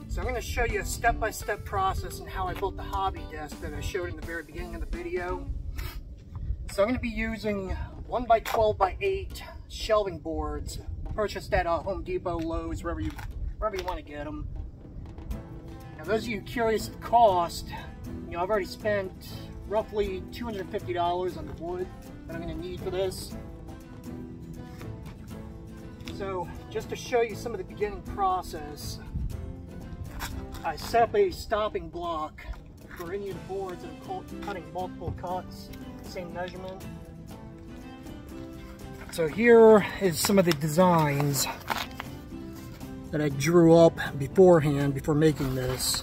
So I'm going to show you a step-by-step process on how I built the hobby desk that I showed in the very beginning of the video. So I'm going to be using 1x12x8 shelving boards purchased at Home Depot, Lowe's, wherever you want to get them. Now those of you curious of the cost, I've already spent roughly $250 on the wood that I'm going to need for this. So just to show you some of the beginning process, I set up a stopping block for any of the boards that I'm cutting multiple cuts, same measurement. So here is some of the designs that I drew up beforehand before making this.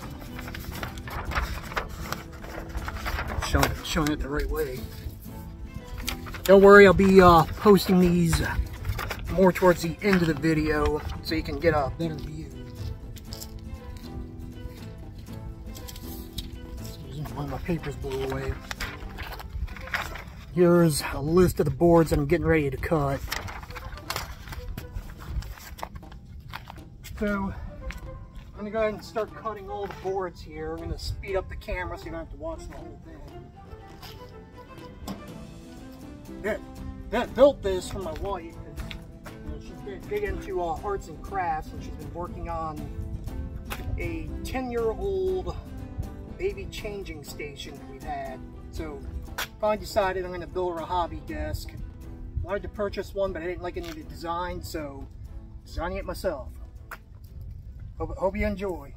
Showing it the right way. Don't worry, I'll be posting these more towards the end of the video so you can get a better view. One of my papers blew away. Here's a list of the boards that I'm getting ready to cut. So I'm going to go ahead and start cutting all the boards here. I'm going to speed up the camera so you don't have to watch the whole thing. That built this for my wife. She's been big into arts and crafts, and she's been working on a 10-year-old baby changing station that we've had. So I decided I'm going to build her a hobby desk. Wanted to purchase one, but I didn't like any of the design, so designing it myself. Hope you enjoy.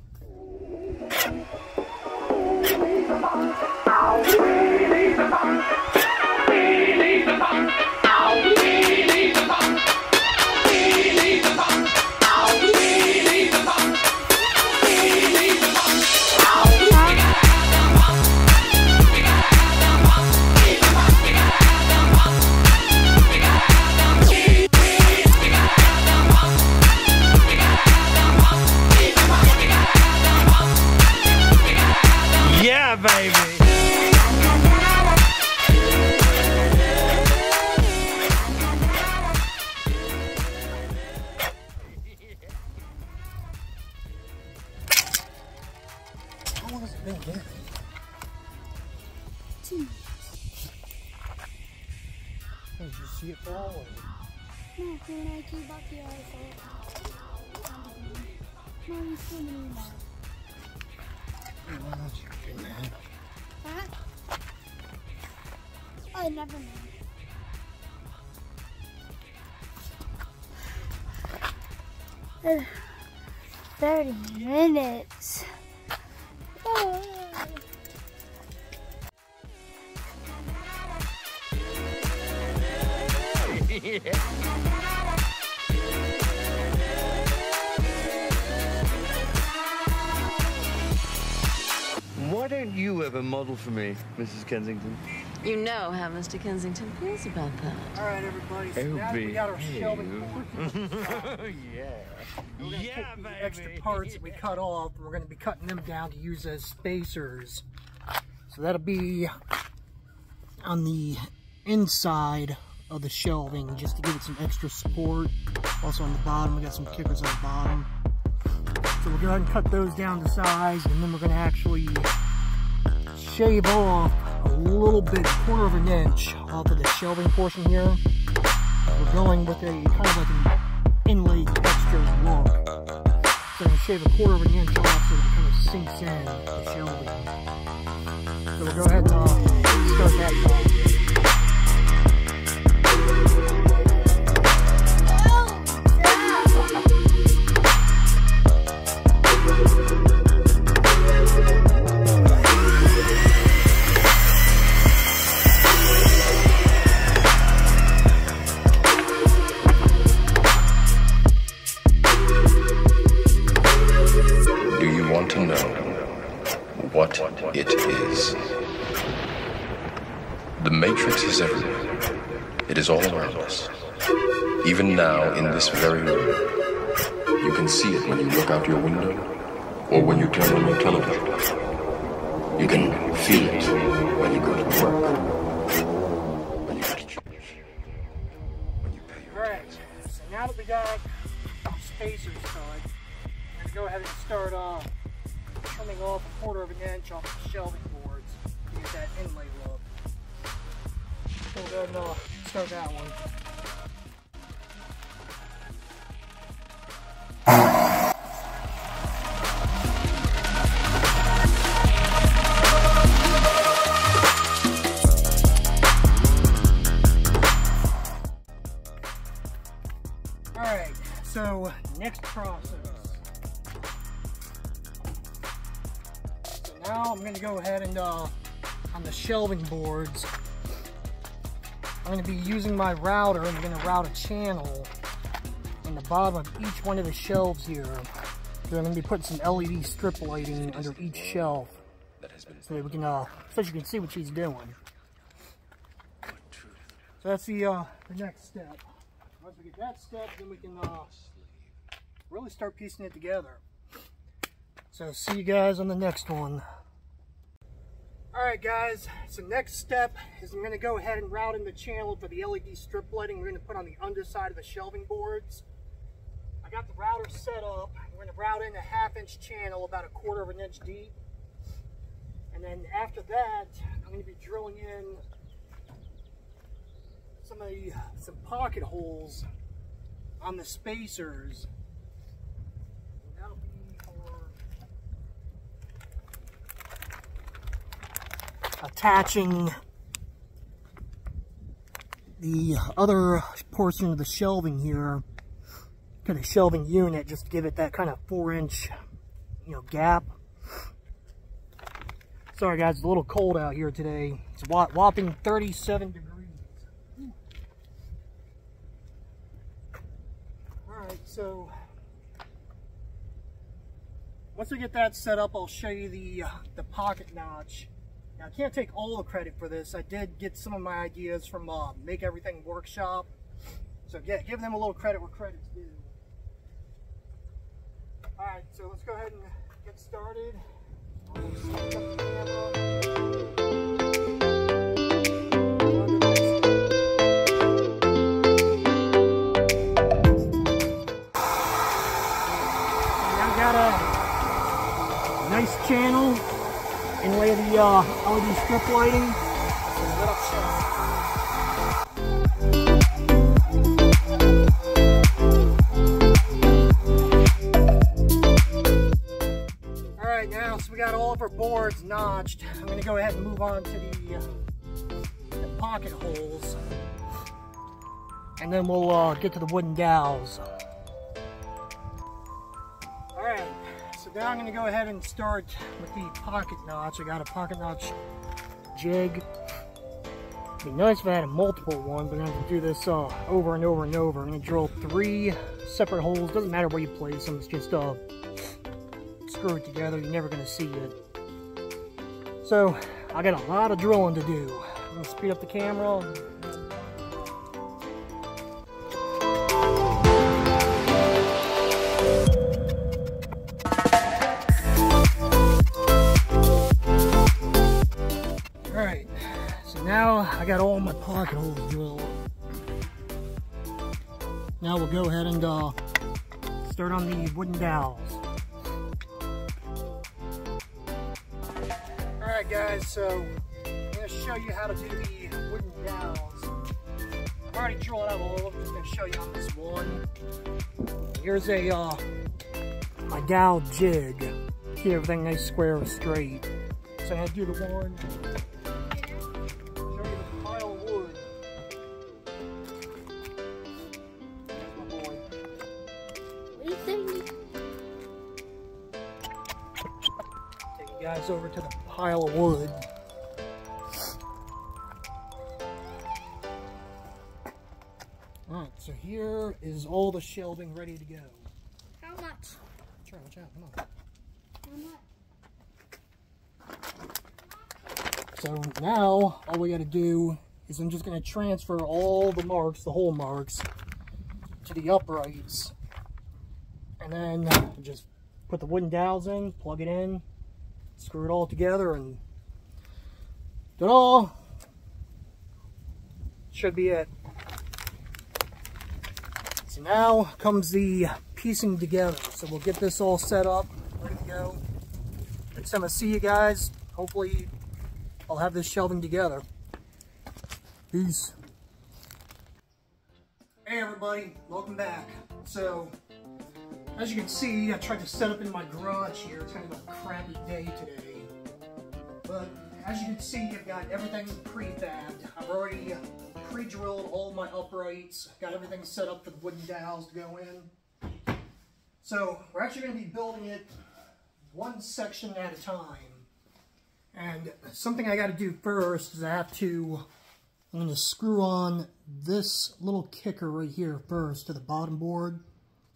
Yeah, baby. How long has it been here? 2 minutes. Did you see it fall? Or? No, when I came back here, I saw it. No, he's swimming now. Why don't you do that? Huh? Oh, never mind. Uh, 30 minutes. Oh. Yeah. Why don't you ever model for me, Mrs. Kensington? You know how Mr. Kensington feels about that. All right, everybody. So now that we got our shelving board. Yeah. We're going to take the extra parts that we cut off, and we're going to be cutting them down to use as spacers. So that'll be on the inside of the shelving, just to give it some extra support. Also on the bottom, we got some kickers on the bottom. So we'll go ahead and cut those down to size, and then we're going to actually shave off a little bit, 1/4 of an inch off of the shelving portion here. We're going with a kind of like an inlay texture look. So I'm going to shave a 1/4 of an inch off so it kind of sinks in the shelving. So we'll go ahead and start that off. To know what it is. The Matrix is everywhere. It is all around us. Even now, in this very room. You can see it when you look out your window, or when you turn on your television. You can feel it when you go to bed. work. When you get rich. When you pay your Alright, so now that we got spacers cut, I'm going to go ahead and start trimming off 1/4 inch off the shelving boards to get that inlay look. So we'll go ahead and start that one. Alright, so next process. So now I'm going to go ahead and on the shelving boards, I'm going to be using my router and I'm going to route a channel in the bottom of each one of the shelves here. So I'm going to be putting some LED strip lighting under each shelf so that we can, so you can see what she's doing. So that's the next step. Once we get that step, then we can really start piecing it together. So see you guys on the next one. Alright guys, so next step is I'm going to go ahead and route in the channel for the LED strip lighting we're going to put on the underside of the shelving boards. I got the router set up. We're going to route in a 1/2 inch channel about 1/4 inch deep. And then after that, I'm going to be drilling in some pocket holes on the spacers. And that'll be for attaching the other portion of the shelving here to the shelving unit, just to give it that kind of 4-inch, gap. Sorry guys, it's a little cold out here today. It's a whopping 37 degrees. Alright, so once we get that set up, I'll show you the pocket notch. Now, I can't take all the credit for this. I did get some of my ideas from Make Everything Workshop. So yeah, give them a little credit where credit's due. Alright, so let's go ahead and get started. I'll set up the camera. Nice channel, inlay the LED strip lighting. Alright, now so we got all of our boards notched. I'm going to go ahead and move on to the pocket holes. And then we'll get to the wooden dowels. Alright. So now I'm going to go ahead and start with the pocket notch. I got a pocket notch jig. It'd be nice if I had a multiple one, but I'm going to do this over and over and over. I'm going to drill 3 separate holes. Doesn't matter where you place them. It's just screw it together. You're never going to see it. So I got a lot of drilling to do. I'm going to speed up the camera. Alright, so now I got all my pocket holes drilled. Now we'll go ahead and start on the wooden dowels. Alright guys, so I'm going to show you how to do the wooden dowels. I've already drilled out all of them, I'm just going to show you on this one. Here's my dowel jig. Keep everything nice, square, and straight. So I'm going to do the one. Guys, over to the pile of wood. Alright, so here is all the shelving ready to go. How much? Try, watch out, come on. So now, all we gotta do is I'm just gonna transfer all the marks, the hole marks, to the uprights. And then just put the wooden dowels in, plug it in, screw it all together, and ta-da! should be it. So now comes the piecing together. So we'll get this all set up, ready to go. Next time I see you guys, hopefully I'll have this shelving together. Peace. Hey everybody, welcome back. So, as you can see, I tried to set up in my garage here. It's kind of a crappy day today. But as you can see, I've got everything prefabbed. I've already pre-drilled all my uprights. Got everything set up for the wooden dowels to go in. So we're actually going to be building it one section at a time. And something I got to do first is I'm going to screw on this little kicker right here first to the bottom board,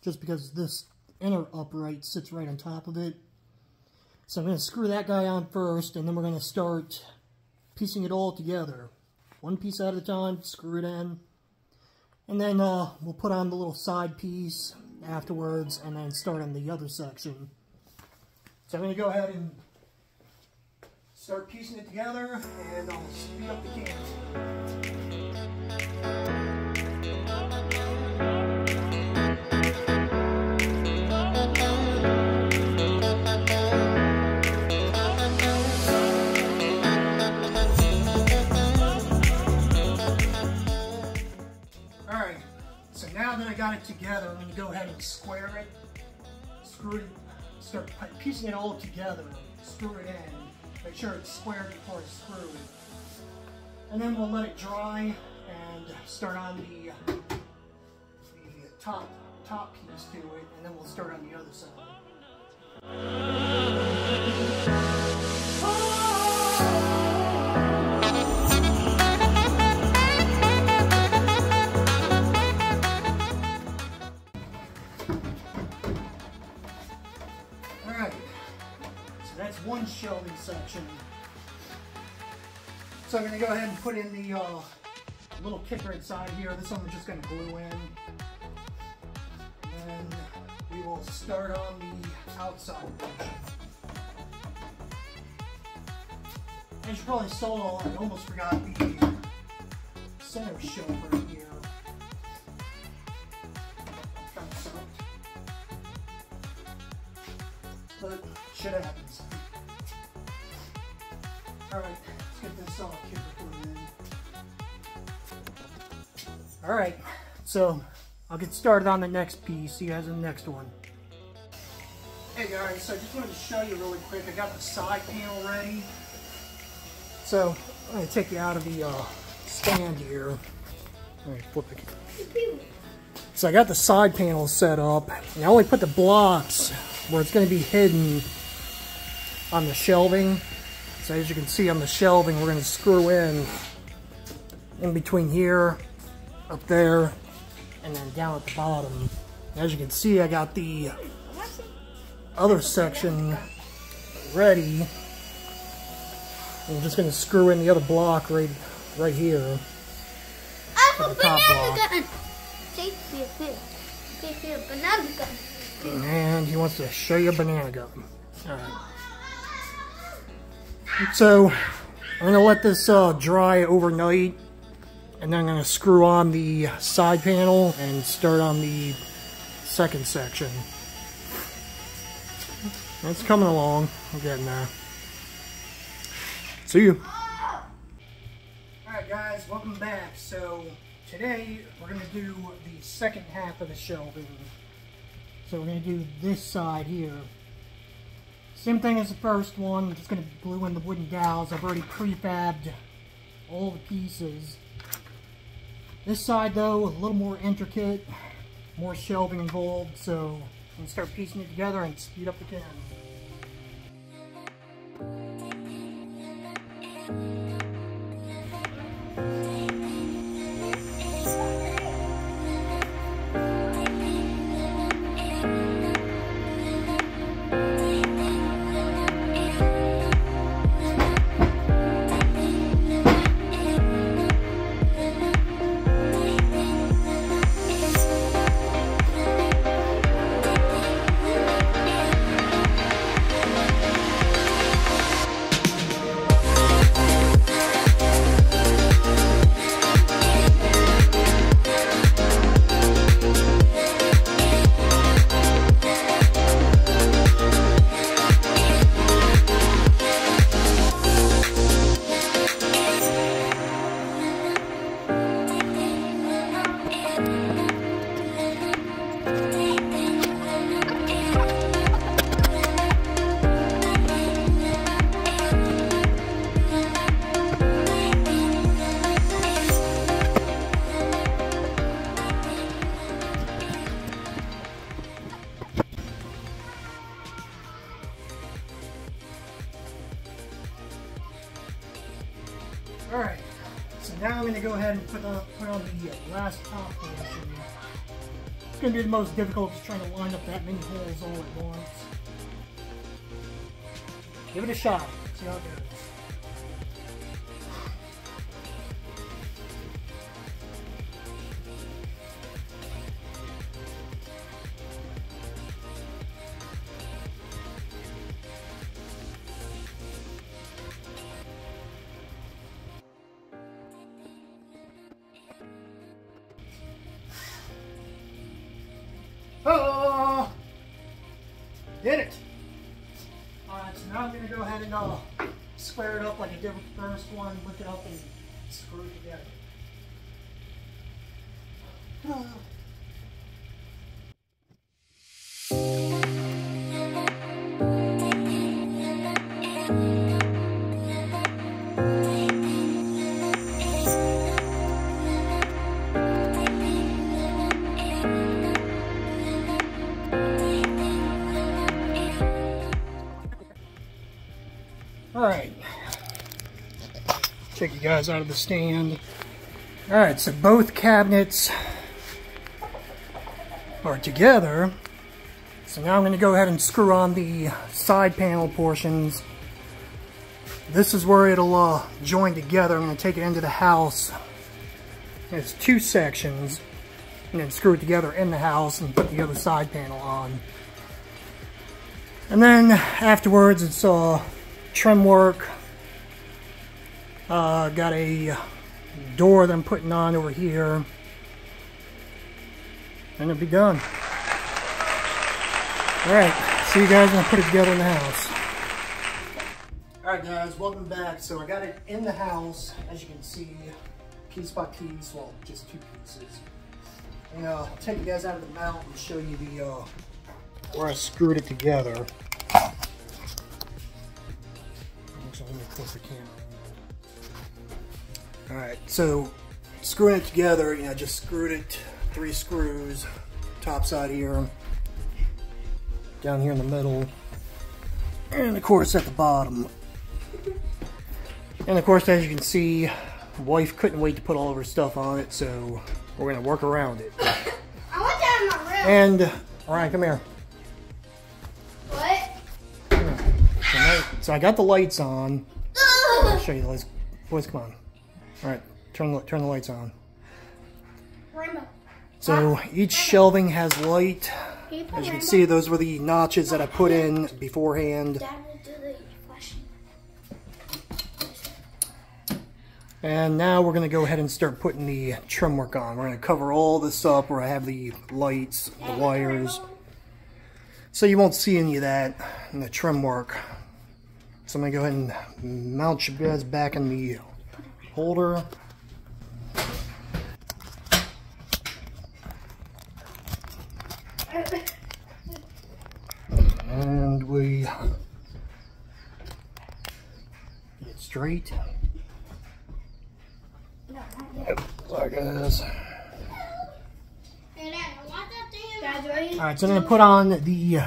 just because this inner upright sits right on top of it. So I'm going to screw that guy on first, and then we're going to start piecing it all together. One piece at a time, screw it in. And then we'll put on the little side piece afterwards, and then start on the other section. So I'm going to go ahead and start piecing it together, and I'll speed up the camera. Alright, so now that I got it together, I'm going to go ahead and square it, screw it, start piecing it all together, screw it in, make sure it's square before it's screwed. And then we'll let it dry and start on the top piece to it, and then we'll start on the other side. Alright, so that's one shelving section. So I'm going to go ahead and put in the little kicker inside here. This one we're just going to glue in. And then we will start on the outside portion. As you probably saw, I almost forgot the center shelf right here. Kind of sucked. But shit happens. Alright, let's get this kicker put in. Alright, so I'll get started on the next piece. See you guys in the next one. Hey guys, so I just wanted to show you really quick. I got the side panel ready. So I'm going to take you out of the stand here. Alright, flip it. So I got the side panel set up, and I only put the blocks where it's going to be hidden on the shelving. So as you can see on the shelving, we're going to screw in between here, up there, and then down at the bottom. As you can see, I got the other section ready. I'm just going to screw in the other block right here. The top block. And he wants to show you a banana gun. Alright. So, I'm going to let this dry overnight, and then I'm going to screw on the side panel and start on the second section. It's coming along. I'm getting there. See you. Alright guys, welcome back. So, today we're going to do the second half of the shelving. So we're going to do this side here. Same thing as the first one, we're just going to glue in the wooden dowels. I've already prefabbed all the pieces. This side though, a little more intricate, more shelving involved, so I'm going to start piecing it together and speed up the camera. So now I'm going to go ahead and put on the last top portion. It's going to be the most difficult, just trying to line up that many holes all at once. Give it a shot. See how it goes. Oh! Did it! Alright, so now I'm going to go ahead and square it up like I did with the first one, lift it up and screw it together. Alright, check you guys out of the stand. Alright, so both cabinets are together. So now I'm going to go ahead and screw on the side panel portions. This is where it'll join together. I'm going to take it into the house. It's two sections, and then screw it together in the house and put the other side panel on. And then afterwards it's trim work. Got a door that I'm putting on over here, and it'll be done. Alright, see you guys when I put it together in the house. Alright guys, welcome back. So I got it in the house, as you can see, piece by piece, well, just two pieces. And I'll take you guys out of the mount and show you the where I screwed it together. Let me flip the camera. Alright, so screwing it together, I just screwed it, 3 screws, top side here, down here in the middle, and of course at the bottom. And of course, as you can see, wife couldn't wait to put all of her stuff on it, so we're going to work around it. I want that in my room. And, alright, come here. What? So I got the lights on. I'll show you the lights. Boys, come on. Alright, turn the lights on. Rainbow. So each shelving has light. As you can see, those were the notches that I put in beforehand. Dad will do the flashing. And now we're going to go ahead and start putting the trim work on. We're going to cover all this up where I have the lights, the wires. So you won't see any of that in the trim work. So I'm going to go ahead and mount you guys back in the holder. And we get straight. Like this. Alright, so I'm going to put on the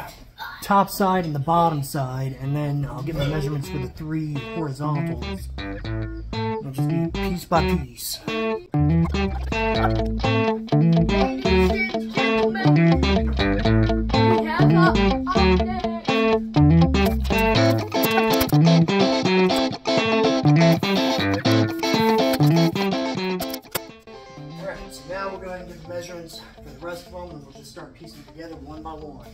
top side and the bottom side, and then I'll get my measurements for the 3 horizontals. It'll just be piece by piece. Alright, so now we'll go ahead and get the measurements for the rest of them, and we'll just start piecing together one by one.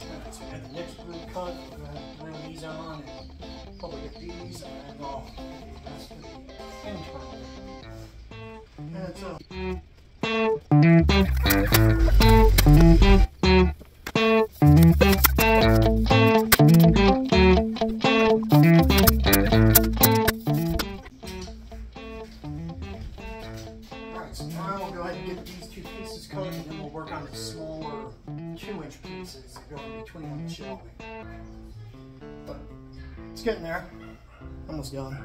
Alright, so we got the next group cut. We're going to bring these on and probably get these, and then I'll get the rest of the internal. And it's up. Alright, so now we'll go ahead and get these 2 pieces cut, and then we'll work on the smaller 2-inch pieces that go in between the shelving. But it's getting there. Almost done.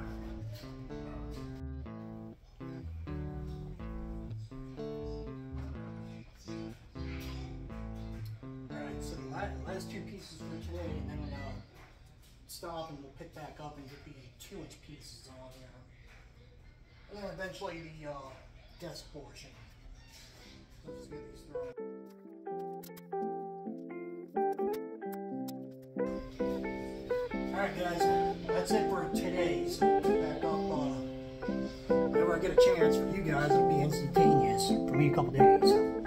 Alright, so the last 2 pieces for today, and then we'll stop and we'll pick back up and get the And then eventually the desk portion. Let's just get these thrown. Alright guys, that's it for today's. Back up, whenever I get a chance for you guys, it'll be instantaneous. For me, a couple days.